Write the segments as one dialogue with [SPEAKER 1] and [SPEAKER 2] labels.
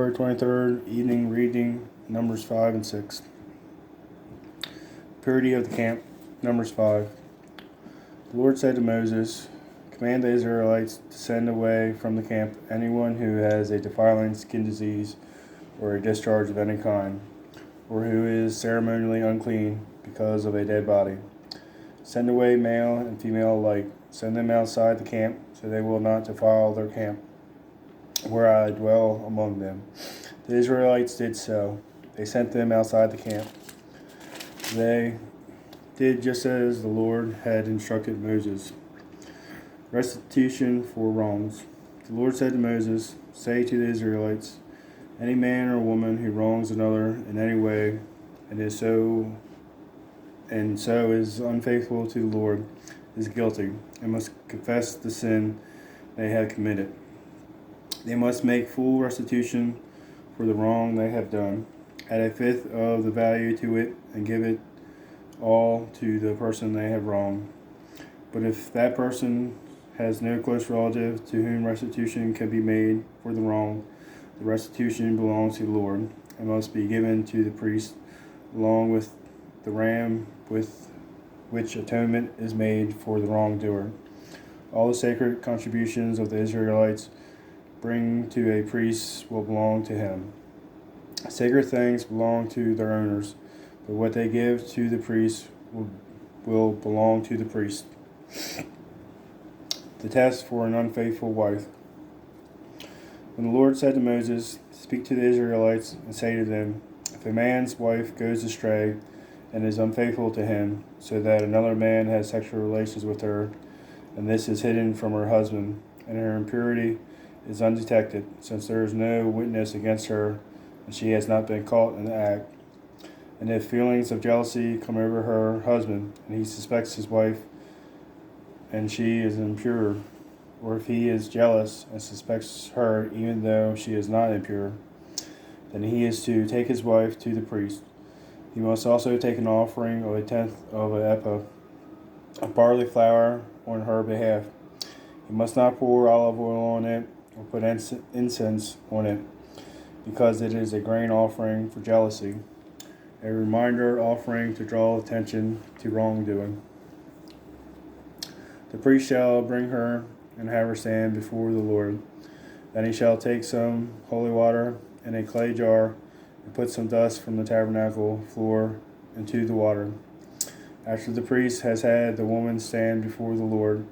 [SPEAKER 1] February 23rd, evening reading, Numbers 5 and 6. Purity of the camp, Numbers 5. The Lord said to Moses, "Command the Israelites to send away from the camp anyone who has a defiling skin disease or a discharge of any kind, or who is ceremonially unclean because of a dead body. Send away male and female alike. Send them outside the camp, so they will not defile their camp, where I dwell among them." The Israelites did so. They sent them outside the camp. They did just as the Lord had instructed Moses. Restitution for wrongs. The Lord said to Moses, "Say to the Israelites, any man or woman who wrongs another in any way and so is unfaithful to the Lord is guilty and must confess the sin they have committed. They must make full restitution for the wrong they have done. Add a fifth of the value to it and give it all to the person they have wronged. But if that person has no close relative to whom restitution can be made for the wrong, the restitution belongs to the Lord and must be given to the priest along with the ram with which atonement is made for the wrongdoer. All the sacred contributions of the Israelites bring to a priest will belong to him. Sacred things belong to their owners, but what they give to the priest will belong to the priest. The test for an unfaithful wife. When the Lord said to Moses, "Speak to the Israelites and say to them, if a man's wife goes astray and is unfaithful to him, so that another man has sexual relations with her, and this is hidden from her husband, and her impurity is undetected, since there is no witness against her, and she has not been caught in the act. And if feelings of jealousy come over her husband, and he suspects his wife, and she is impure, or if he is jealous and suspects her even though she is not impure, then he is to take his wife to the priest. He must also take an offering of a tenth of an ephah of barley flour on her behalf. He must not pour olive oil on it or put incense on it, because it is a grain offering for jealousy, a reminder offering to draw attention to wrongdoing. The priest shall bring her and have her stand before the Lord. Then he shall take some holy water in a clay jar and put some dust from the tabernacle floor into the water. After the priest has had the woman stand before the Lord,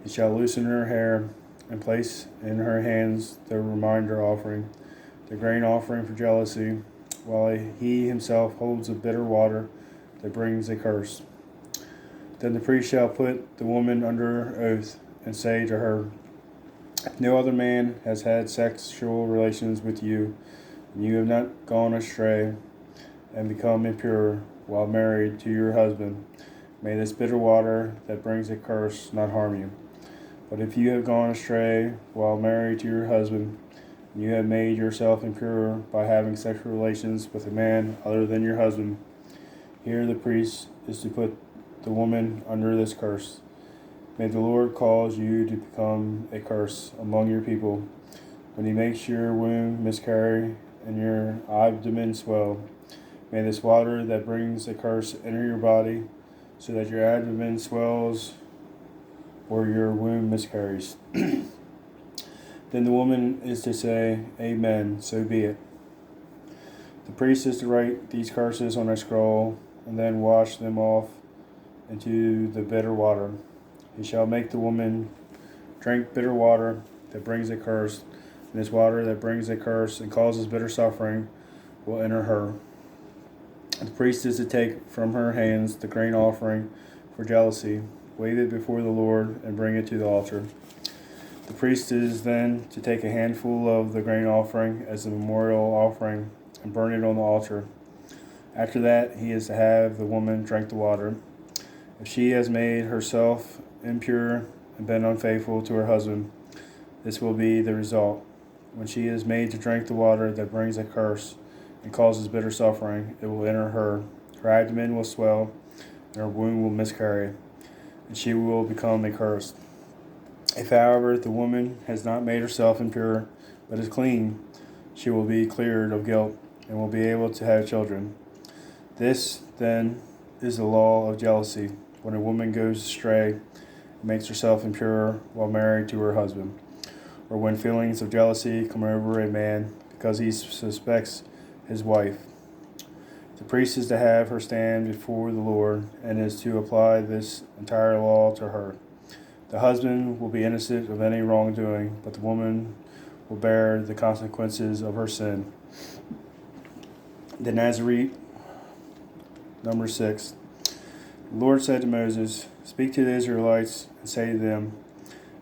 [SPEAKER 1] he shall loosen her hair and place in her hands the reminder offering, the grain offering for jealousy, while he himself holds the bitter water that brings a curse. Then the priest shall put the woman under oath and say to her, if no other man has had sexual relations with you, and you have not gone astray and become impure while married to your husband, may this bitter water that brings a curse not harm you. But if you have gone astray while married to your husband, and you have made yourself impure by having sexual relations with a man other than your husband, here the priest is to put the woman under this curse. May the Lord cause you to become a curse among your people when he makes your womb miscarry and your abdomen swell. May this water that brings a curse enter your body, so that your abdomen swells or your womb miscarries." Then the woman is to say, "Amen, so be it." The priest is to write these curses on a scroll and then wash them off into the bitter water. He shall make the woman drink bitter water that brings a curse, and this water that brings a curse and causes bitter suffering will enter her. The priest is to take from her hands the grain offering for jealousy, wave it before the Lord, and bring it to the altar. The priest is then to take a handful of the grain offering as a memorial offering and burn it on the altar. After that, he is to have the woman drink the water. If she has made herself impure and been unfaithful to her husband, this will be the result. When she is made to drink the water that brings a curse and causes bitter suffering, it will enter her. Her abdomen will swell, and her womb will miscarry, and she will become a curse. If, however, the woman has not made herself impure, but is clean, she will be cleared of guilt and will be able to have children. This, then, is the law of jealousy, when a woman goes astray and makes herself impure while married to her husband, or when feelings of jealousy come over a man because he suspects his wife. The priest is to have her stand before the Lord and is to apply this entire law to her. The husband will be innocent of any wrongdoing, but the woman will bear the consequences of her sin. The Nazarite, number 6. The Lord said to Moses, "Speak to the Israelites and say to them,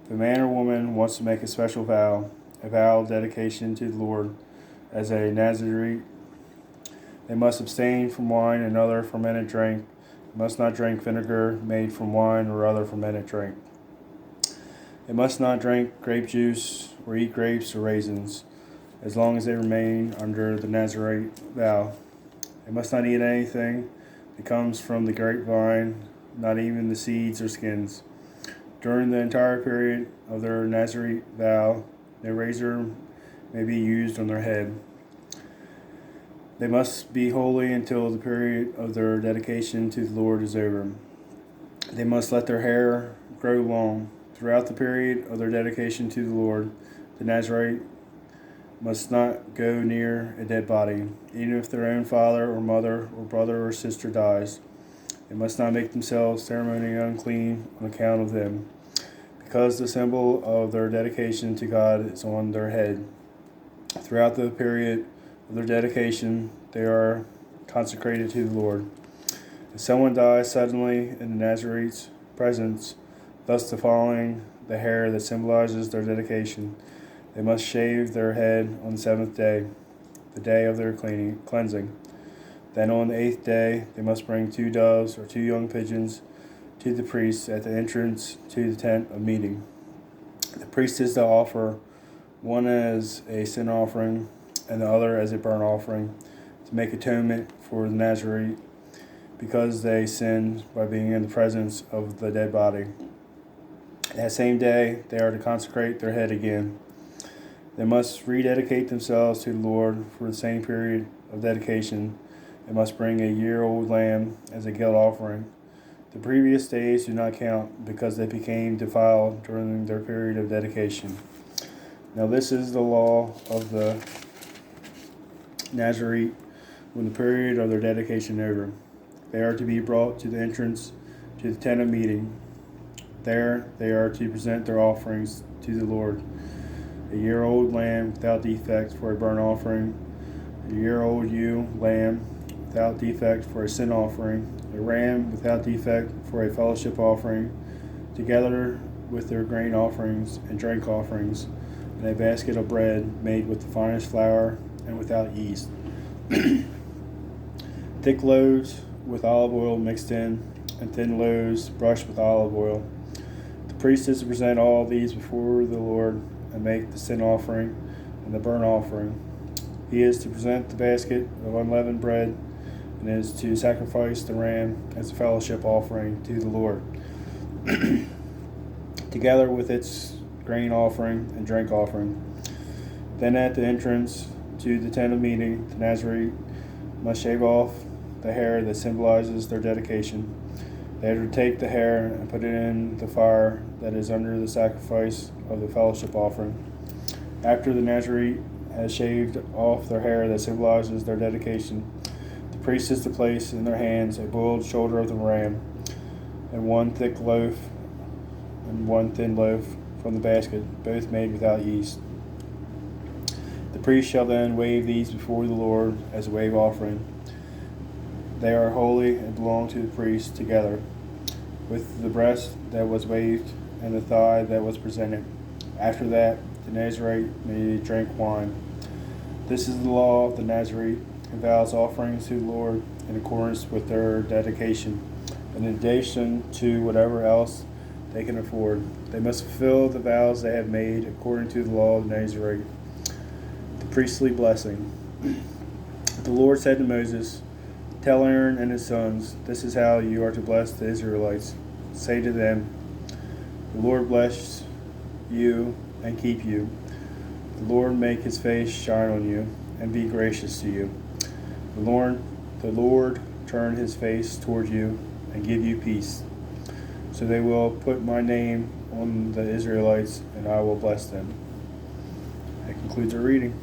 [SPEAKER 1] if a man or woman wants to make a special vow, a vow of dedication to the Lord as a Nazarite, they must abstain from wine and other fermented drink. They must not drink vinegar made from wine or other fermented drink. They must not drink grape juice or eat grapes or raisins, as long as they remain under the Nazarite vow. They must not eat anything that comes from the grapevine, not even the seeds or skins. During the entire period of their Nazarite vow, no razor may be used on their head. They must be holy until the period of their dedication to the Lord is over. They must let their hair grow long. Throughout the period of their dedication to the Lord, the Nazarite must not go near a dead body, even if their own father or mother or brother or sister dies. They must not make themselves ceremonially unclean on account of them, because the symbol of their dedication to God is on their head. Throughout the period of their dedication, they are consecrated to the Lord. If someone dies suddenly in the Nazarite's presence, thus defiling the hair that symbolizes their dedication, they must shave their head on the 7th day, the day of their cleansing. Then on the 8th day, they must bring 2 doves or 2 young pigeons to the priest at the entrance to the tent of meeting. The priest is to offer one as a sin offering and the other as a burnt offering to make atonement for the Nazarite, because they sinned by being in the presence of the dead body. That same day, they are to consecrate their head again. They must rededicate themselves to the Lord for the same period of dedication. They must bring a year-old lamb as a guilt offering. The previous days do not count because they became defiled during their period of dedication. Now this is the law of the Nazarite when the period of their dedication is over. They are to be brought to the entrance to the tent of meeting. There they are to present their offerings to the Lord: a year-old lamb without defect for a burnt offering, a year-old ewe lamb without defect for a sin offering, a ram without defect for a fellowship offering, together with their grain offerings and drink offerings, and a basket of bread made with the finest flour and without yeast. Thick loaves with olive oil mixed in, and thin loaves brushed with olive oil. The priest is to present all these before the Lord and make the sin offering and the burnt offering. He is to present the basket of unleavened bread and is to sacrifice the ram as a fellowship offering to the Lord, together with its grain offering and drink offering. Then at the entrance to the tent of meeting, the Nazarite must shave off the hair that symbolizes their dedication. They are to take the hair and put it in the fire that is under the sacrifice of the fellowship offering. After the Nazarite has shaved off their hair that symbolizes their dedication, the priest is to place in their hands a boiled shoulder of the ram, and 1 thick loaf and 1 thin loaf from the basket, both made without yeast. The priest shall then wave these before the Lord as a wave offering. They are holy and belong to the priest together with the breast that was waved and the thigh that was presented. After that, the Nazarite may drink wine. This is the law of the Nazarite, and vows offerings to the Lord in accordance with their dedication, in addition to whatever else they can afford. They must fulfill the vows they have made according to the law of the Nazarite. The priestly blessing. The Lord said to Moses, "Tell Aaron and his sons, this is how you are to bless the Israelites. Say to them, the Lord bless you and keep you. The Lord make his face shine on you and be gracious to you. The Lord turn his face toward you and give you peace. So they will put my name on the Israelites, and I will bless them. That concludes our reading.